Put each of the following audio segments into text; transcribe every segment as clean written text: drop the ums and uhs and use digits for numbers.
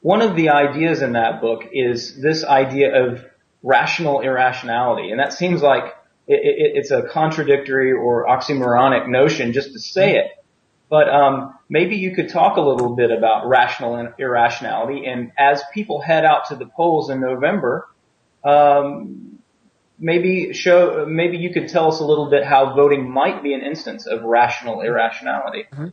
one of the ideas in that book is this idea of rational irrationality. And that seems like it's a contradictory or oxymoronic notion just to say it. But maybe you could talk a little bit about rational irrationality. And as people head out to the polls in November, maybe you could tell us a little bit how voting might be an instance of rational irrationality. Mm-hmm.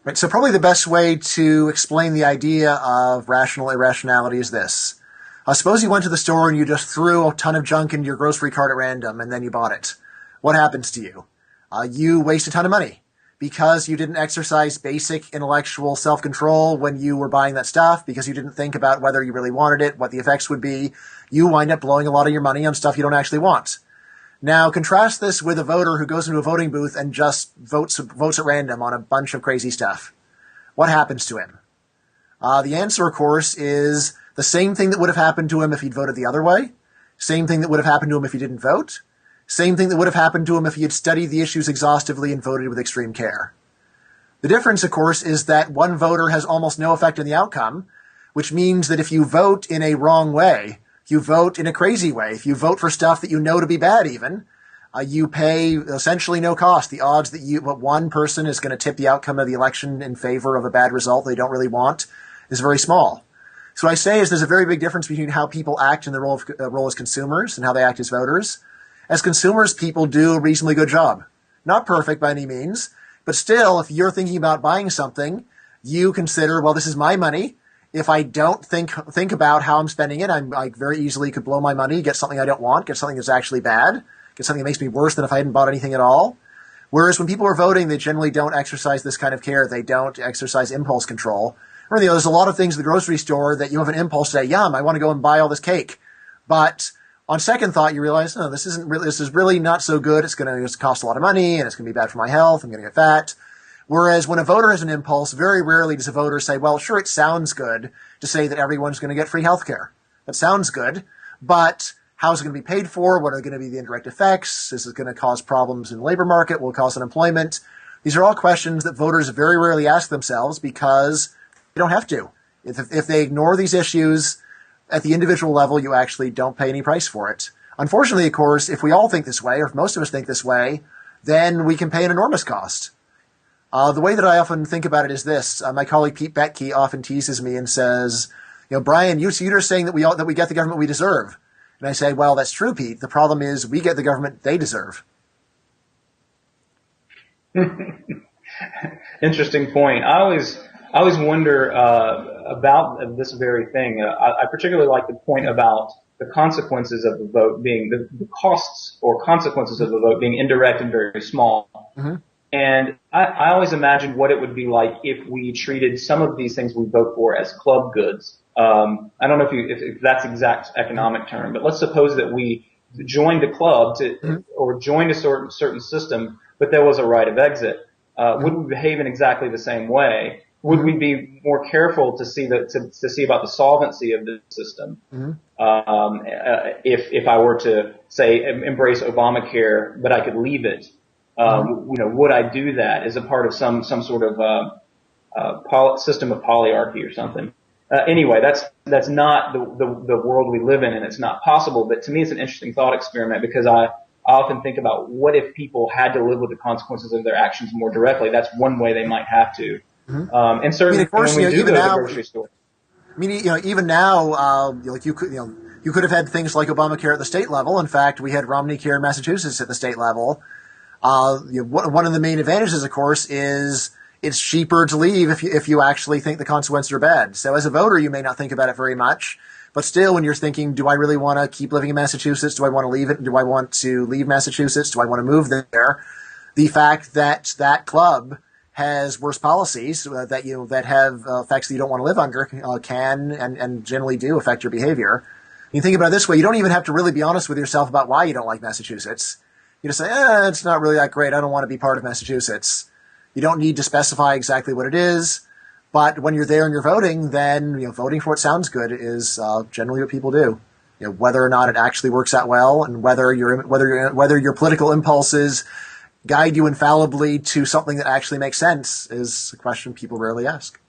Right. So probably the best way to explain the idea of rational irrationality is this. Suppose you went to the store and you just threw a ton of junk into your grocery cart at random and then you bought it. What happens to you? You waste a ton of money because you didn't exercise basic intellectual self-control when you were buying that stuff, because you didn't think about whether you really wanted it, what the effects would be. You wind up blowing a lot of your money on stuff you don't actually want. Now, contrast this with a voter who goes into a voting booth and just votes at random on a bunch of crazy stuff. What happens to him? The answer, of course, is the same thing that would have happened to him if he'd voted the other way, same thing that would have happened to him if he didn't vote, same thing that would have happened to him if he had studied the issues exhaustively and voted with extreme care. The difference, of course, is that one voter has almost no effect on the outcome, which means that if you vote in a wrong way, you vote in a crazy way, if you vote for stuff that you know to be bad even, you pay essentially no cost. The odds that one person is going to tip the outcome of the election in favor of a bad result they don't really want is very small. So what I say is there's a very big difference between how people act in the role as consumers and how they act as voters. As consumers, people do a reasonably good job. Not perfect by any means, but still, if you're thinking about buying something, you consider, well, this is my money. If I don't think about how I'm spending it, I very easily could blow my money, get something I don't want, get something that's actually bad, get something that makes me worse than if I hadn't bought anything at all. Whereas when people are voting, they generally don't exercise this kind of care. They don't exercise impulse control. Or, there's a lot of things at the grocery store that you have an impulse to say, yum, I want to go and buy all this cake. But on second thought, you realize, no, this is really not so good. It's going to cost a lot of money and it's going to be bad for my health. I'm going to get fat. Whereas when a voter has an impulse, very rarely does a voter say, well, sure, it sounds good to say that everyone's going to get free health care. That sounds good, but how is it going to be paid for? What are going to be the indirect effects? Is it going to cause problems in the labor market? Will it cause unemployment? These are all questions that voters very rarely ask themselves because they don't have to. If they ignore these issues at the individual level, you actually don't pay any price for it. Unfortunately, of course, if we all think this way, or if most of us think this way, then we can pay an enormous cost. The way that I often think about it is this. My colleague Pete Betke often teases me and says, Bryan, you're saying that we get the government we deserve. And I say, well, that's true, Pete. The problem is we get the government they deserve. Interesting point. I always wonder about this very thing. I particularly like the point about the consequences of the vote being the costs or consequences of the vote being indirect and very small. Mm-hmm. And I always imagined what it would be like if we treated some of these things we vote for as club goods. I don't know if that's the exact economic term, but let's suppose that we joined a club or joined a certain system, but there was a right of exit. Would we behave in exactly the same way? Would we be more careful to see about the solvency of the system? Mm-hmm. If I were to say embrace Obamacare, but I could leave it, would I do that as a part of some sort of system of polyarchy or something? Anyway, that's not the world we live in, and it's not possible. But to me, it's an interesting thought experiment because I often think about what if people had to live with the consequences of their actions more directly. That's one way they might have to. Mm-hmm. And certainly, of course, when we do go to the grocery store. Even now, you could have had things like Obamacare at the state level. In fact, we had Romney Care in Massachusetts at the state level. One of the main advantages, of course, is it's cheaper to leave if you actually think the consequences are bad. So as a voter, you may not think about it very much, but still, when you're thinking, do I really want to keep living in Massachusetts? Do I want to leave it? Do I want to leave Massachusetts? Do I want to move there? The fact that that club has worse policies that have effects that you don't want to live under can and generally do affect your behavior. You think about it this way, you don't even have to really be honest with yourself about why you don't like Massachusetts. You just say, it's not really that great. I don't want to be part of Massachusetts. You don't need to specify exactly what it is. But when you're there and you're voting, then voting for what sounds good is generally what people do. Whether or not it actually works out well, and whether your political impulses guide you infallibly to something that actually makes sense is a question people rarely ask.